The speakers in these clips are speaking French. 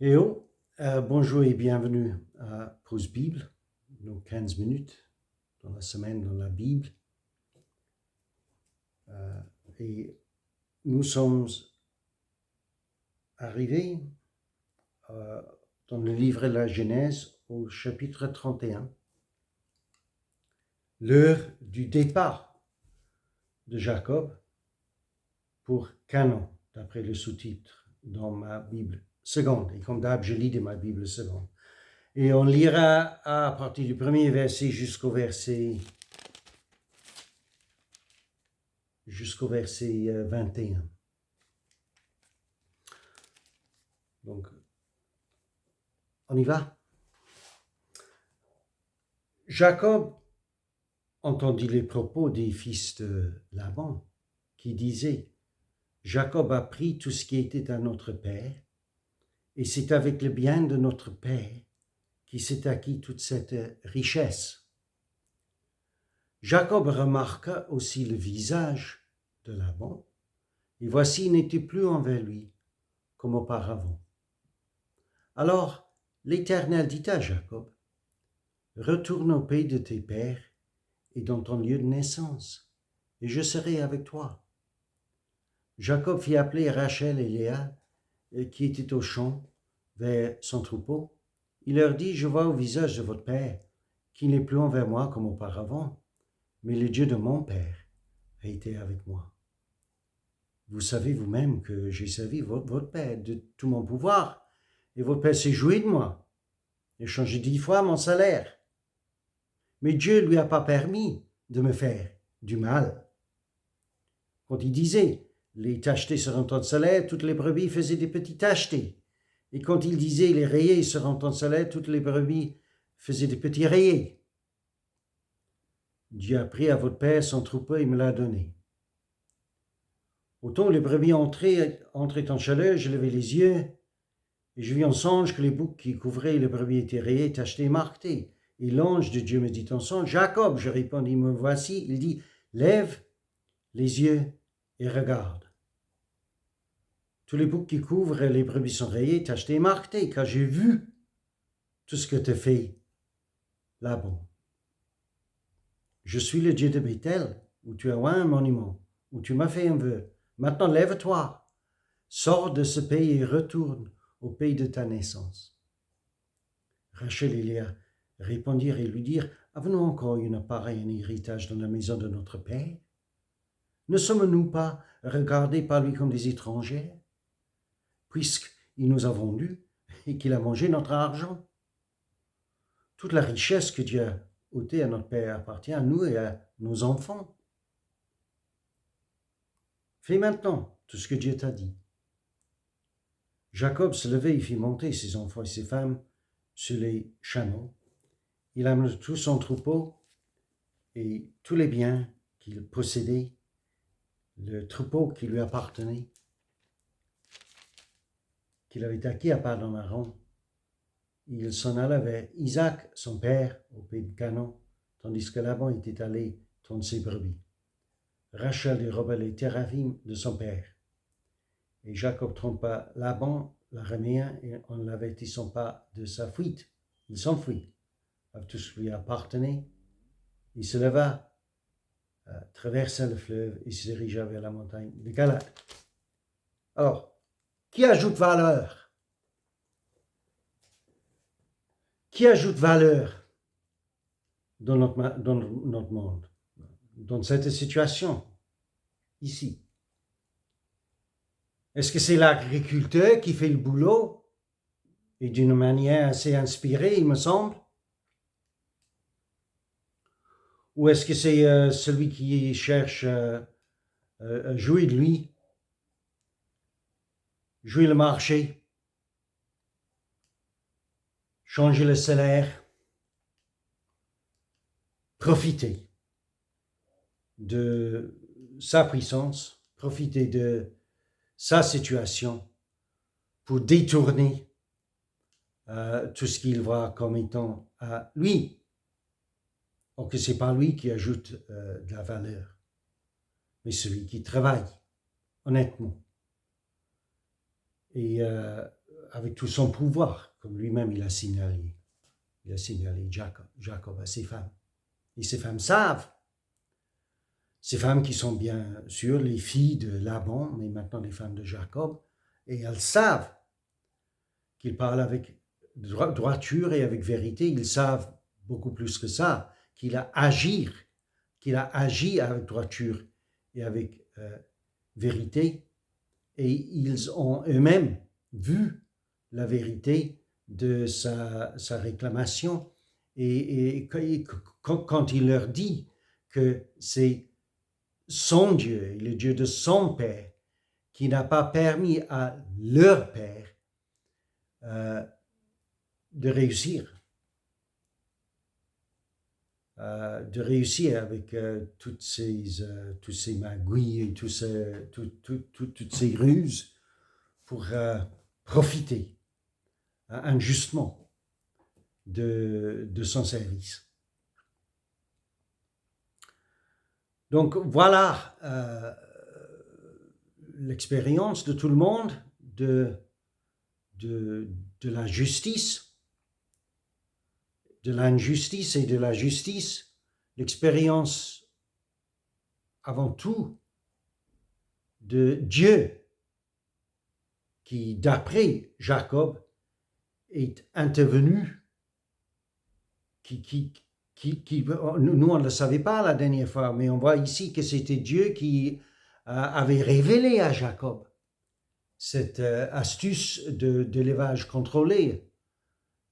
Bonjour et bienvenue à Pause Bible, nos 15 minutes dans la semaine dans la Bible. Et nous sommes arrivés dans le livre de la Genèse au chapitre 31, l'heure du départ de Jacob pour Canaan, d'après le sous-titre dans ma Bible seconde. Et comme d'hab, je lis de ma Bible seconde. Et on lira à partir du premier verset jusqu'au verset 21. Donc, on y va. Jacob entendit les propos des fils de Laban qui disaient: Jacob a pris tout ce qui était à notre père, et c'est avec le bien de notre père qu'il s'est acquis toute cette richesse. Jacob remarqua aussi le visage de Laban, et voici, il n'était plus envers lui comme auparavant. Alors l'Éternel dit à Jacob: Retourne au pays de tes pères et dans ton lieu de naissance, et je serai avec toi. Jacob fit appeler Rachel et Léa, qui étaient au champ, vers son troupeau. Il leur dit: Je vois au visage de votre père qu'il n'est plus envers moi comme auparavant, mais le Dieu de mon père a été avec moi. Vous savez vous-même que j'ai servi votre père de tout mon pouvoir, et votre père s'est joui de moi, et changé 10 fois mon salaire. Mais Dieu ne lui a pas permis de me faire du mal. Quand il disait: les tachetés seront ton salaire, toutes les brebis faisaient des petits tachetés. Et quand il disait: les rayés seront ton salaire, toutes les brebis faisaient des petits rayés. Dieu a pris à votre père son troupeau et me l'a donné. Autant les brebis entraient en chaleur, je levai les yeux, et je vis en songe que les boucs qui couvraient les brebis étaient rayés, tachetés et marquetés. Et l'ange de Dieu me dit en songe: Jacob. Je répondis: me voici. Il dit: lève les yeux et regarde. Tous les boucs qui couvrent les brebis sont rayés, tachetés et marquetés, car j'ai vu tout ce que tu fais là-bas. Je suis le Dieu de Bethel, où tu as oint un monument, où tu m'as fait un vœu. Maintenant lève-toi, sors de ce pays et retourne au pays de ta naissance. Rachel et Léa répondirent et lui dirent: Avons-nous encore une part et un héritage dans la maison de notre père? Ne sommes-nous pas regardés par lui comme des étrangers, puisqu'il nous a vendus et qu'il a mangé notre argent? Toute la richesse que Dieu a ôtée à notre père appartient à nous et à nos enfants. Fais maintenant tout ce que Dieu t'a dit. Jacob se levait et fit monter ses enfants et ses femmes sur les chameaux. Il amena tout son troupeau et tous les biens qu'il possédait, le troupeau qui lui appartenait, qu'il avait acquis à Padan-Aram. Il s'en alla vers Isaac, son père, au pays de Canaan, tandis que Laban était allé tondre ses brebis. Rachel déroba les téraphim de son père. Et Jacob trompa Laban, l'araméen, et en ne l'avertissant pas de sa fuite. Il s'enfuit avec tout ce qui lui appartenait. Il se leva, traversa le fleuve et se dirigea vers la montagne de Galade. Alors, qui ajoute valeur? Qui ajoute valeur dans notre monde, dans cette situation, ici? Est-ce que c'est l'agriculteur qui fait le boulot, et d'une manière assez inspirée, il me semble? Ou est-ce que c'est celui qui cherche à jouer de lui, jouer le marché, changer le salaire, profiter de sa puissance, profiter de sa situation pour détourner tout ce qu'il voit comme étant à lui? Or que ce n'est pas lui qui ajoute de la valeur, mais celui qui travaille honnêtement. Et avec tout son pouvoir, comme lui-même il a signalé. Il a signalé Jacob à ses femmes. Et ces femmes savent. Ces femmes qui sont bien sûr les filles de Laban, mais maintenant les femmes de Jacob, et elles savent qu'il parle avec droiture et avec vérité. Ils savent beaucoup plus que ça, qu'il a agi avec droiture et avec vérité, et ils ont eux-mêmes vu la vérité de sa réclamation. Et quand il leur dit que c'est son Dieu, le Dieu de son père, qui n'a pas permis à leur père de réussir avec toutes ces magouilles et toutes ces ruses pour profiter injustement de son service. Donc voilà l'expérience de tout le monde de la justice, de l'injustice et de la justice, l'expérience avant tout de Dieu qui, d'après Jacob, est intervenu, nous on ne le savait pas la dernière fois, mais on voit ici que c'était Dieu qui avait révélé à Jacob cette astuce d'élevage contrôlé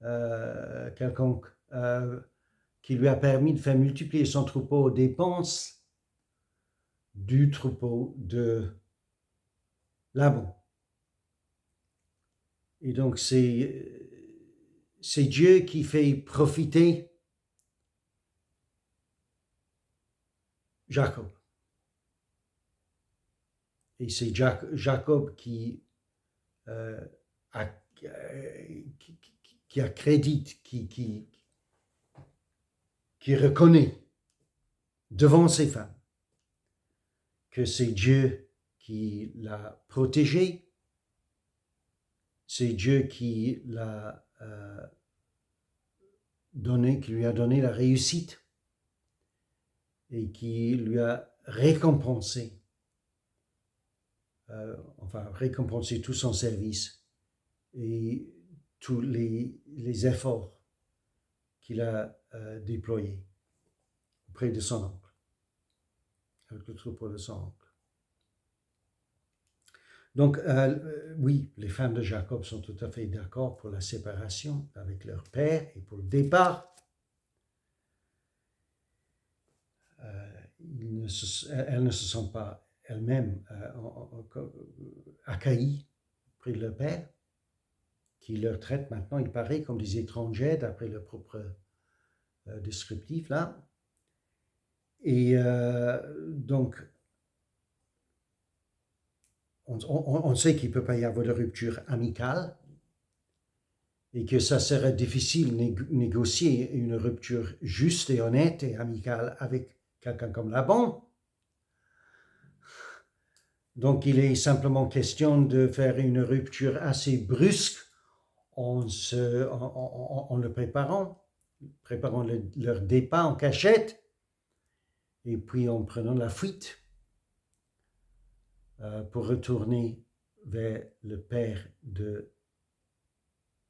quelconque qui lui a permis de faire multiplier son troupeau aux dépenses du troupeau de Laban. Et donc c'est Dieu qui fait profiter Jacob. Et c'est Jacob qui accrédite, qui reconnaît devant ses femmes que c'est Dieu qui l'a protégé, c'est Dieu qui l'a qui lui a donné la réussite et qui lui a récompensé, récompensé tout son service et tous les efforts qu'il a déployés auprès de son oncle, avec le troupeau de son oncle. Donc, oui, les femmes de Jacob sont tout à fait d'accord pour la séparation avec leur père et pour le départ. Elles ne se sentent pas elles-mêmes accueillies auprès de leur père, qui leur traite maintenant, il paraît, comme des étrangers, d'après leur propre descriptif là. Et donc, on sait qu'il ne peut pas y avoir de rupture amicale et que ça serait difficile de négocier une rupture juste et honnête et amicale avec quelqu'un comme Laban. Donc, il est simplement question de faire une rupture assez brusque en le préparant leur départ en cachette et puis en prenant la fuite pour retourner vers le père de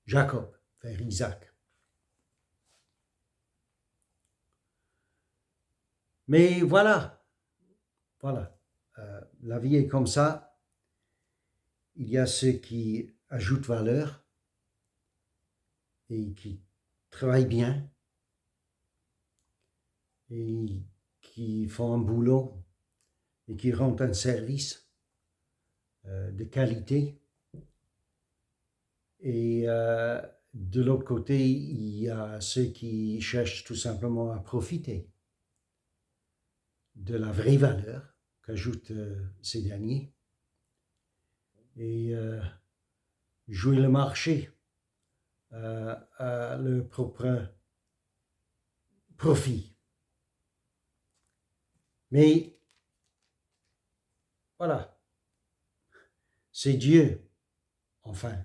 Jacob, vers Isaac. Mais voilà, la vie est comme ça. Il y a ceux qui ajoutent valeur et qui travaillent bien et qui font un boulot et qui rendent un service de qualité. Et de l'autre côté, il y a ceux qui cherchent tout simplement à profiter de la vraie valeur qu'ajoutent ces derniers et jouer le marché à leur propre profit. Mais voilà, c'est Dieu, enfin,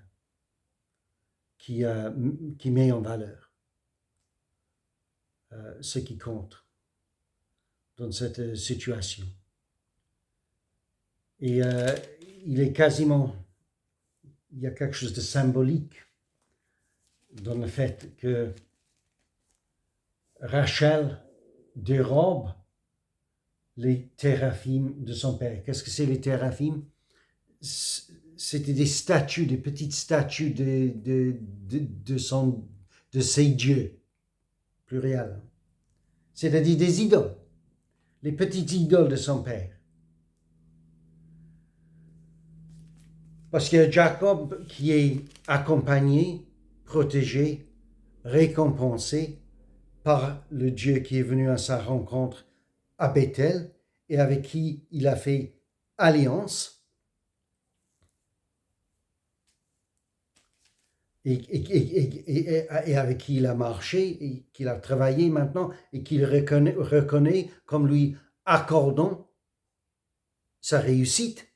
qui met en valeur ce qui compte dans cette situation. Et il y a quelque chose de symbolique dans le fait que Rachel dérobe les téraphim de son père. Qu'est-ce que c'est les téraphim? C'était des statues, des petites statues de ses dieux, pluriel. C'est-à-dire des idoles, les petites idoles de son père. Parce que Jacob qui est accompagné, protégé, récompensé par le Dieu qui est venu à sa rencontre à Bethel et avec qui il a fait alliance. Et avec qui il a marché et qu'il a travaillé maintenant et qu'il reconnaît comme lui accordant sa réussite.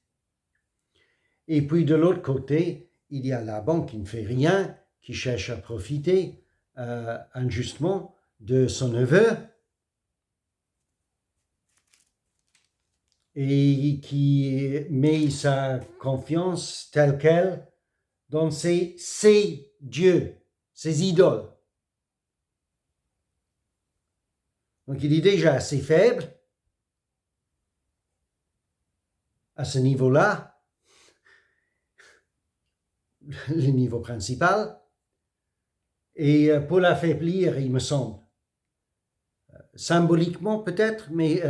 Et puis de l'autre côté, il y a Laban qui ne fait rien, qui cherche à profiter injustement de son neveu et qui met sa confiance telle qu'elle dans ses dieux, ses idoles. Donc il est déjà assez faible à ce niveau-là, le niveau principal, et pour l'affaiblir, il me semble, symboliquement peut-être, mais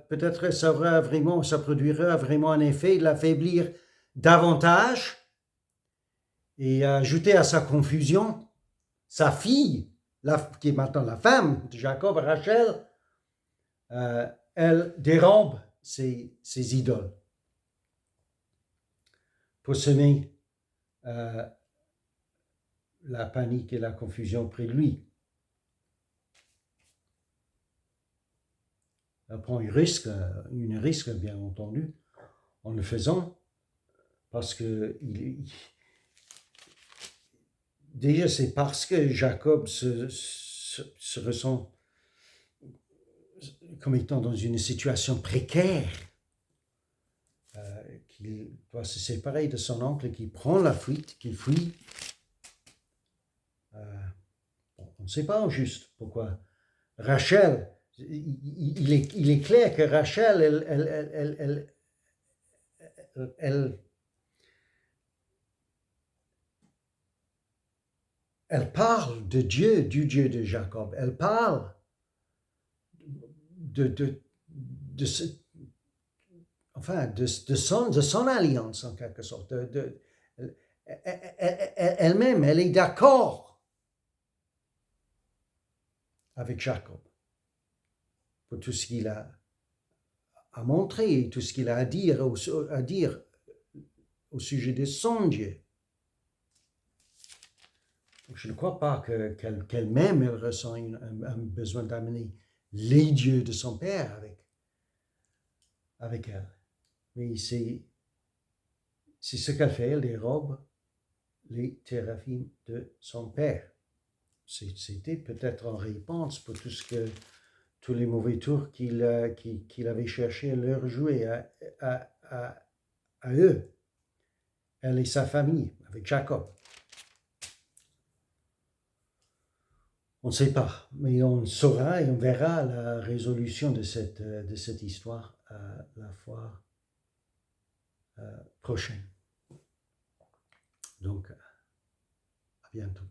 peut-être ça produira vraiment un effet de l'affaiblir davantage et ajouter à sa confusion sa fille, qui est maintenant la femme de Jacob, Rachel, elle dérobe ses idoles pour semer la panique et la confusion près de lui. Elle prend un risque, bien entendu, en le faisant, parce que déjà c'est parce que Jacob se ressent comme étant dans une situation précaire, qu'il doit se séparer de son oncle, qu'il prend la fuite, qu'il fuit. On ne sait pas au juste pourquoi. Rachel, il est clair que Rachel, elle parle de Dieu, du Dieu de Jacob. Elle parle de son alliance, en quelque sorte. Elle-même, elle est d'accord avec Jacob pour tout ce qu'il a à montrer, tout ce qu'il a à dire au sujet de son Dieu. Je ne crois pas qu'elle-même elle ressent un besoin d'amener les dieux de son père avec elle. Mais c'est ce qu'elle fait, elle dérobe les téraphim de son père. C'était peut-être en réponse pour tous les mauvais tours qu'il avait cherché à leur jouer à eux, elle et sa famille, avec Jacob. On ne sait pas, mais on saura et on verra la résolution de cette histoire la fois prochaine. Donc, à bientôt.